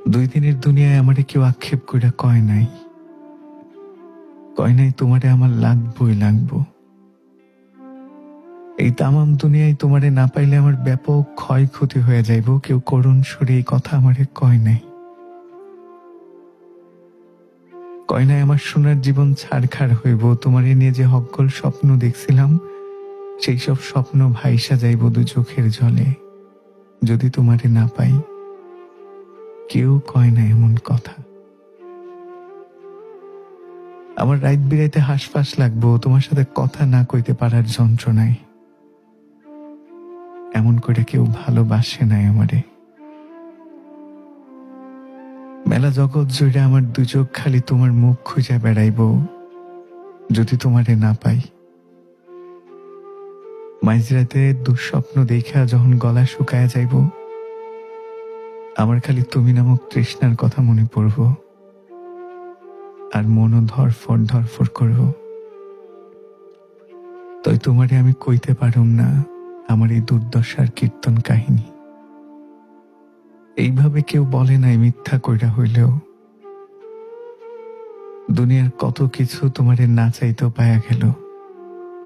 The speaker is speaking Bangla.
দুই দিনের দুনিয়ায় আমারে কেউ আক্ষেপ কইরা কয় নাই, কয় নাই তোমারে আমার লাগবই লাগবো। এই তামাম দুনিয়ায় তোমারে না পাইলে আমার ব্যাপক ক্ষয়ক্ষতি হয়ে যাইব, কেউ করুণ সুরে এই কথা আমারে কয় নাই। কয় নাই আমার সোনার জীবন ছাড়খাড় হইব, তোমারে নিয়ে যে হকগল স্বপ্ন দেখছিলাম সেই সব স্বপ্ন ভাইসা যাইব দু চোখের জলে যদি তোমারে না পাই। কেউ কয় না এমন কথা। আমার রাত বিরাইতে হাসফাস লাগবো তোমার সাথে কথা না কইতে পারার যন্ত্রণায়। এমন করে কেউ ভালোবাসে নাই আমারে। মেলা জগৎ জুড়ে আমার দু চোখ খালি তোমার মুখ খুঁজে বেড়াইব যদি তোমারে না পাই। মাঝরাতে দুঃস্বপ্ন দেখা যখন গলা শুকায়া যাইব, আমার খালি তুমি নামক তৃষ্ণার কথা মনে পড়ব, আর মনও ধরফর ধরফর করব। তাই তোমারে আমি কইতে পারুম না আমার এই দুর্দশার কীর্তন কাহিনী। এইভাবে কেউ বলে নাই মিথ্যা কইরা হইলেও, দুনিয়ার কত কিছু তোমারে না চাইতেও পায়া গেল।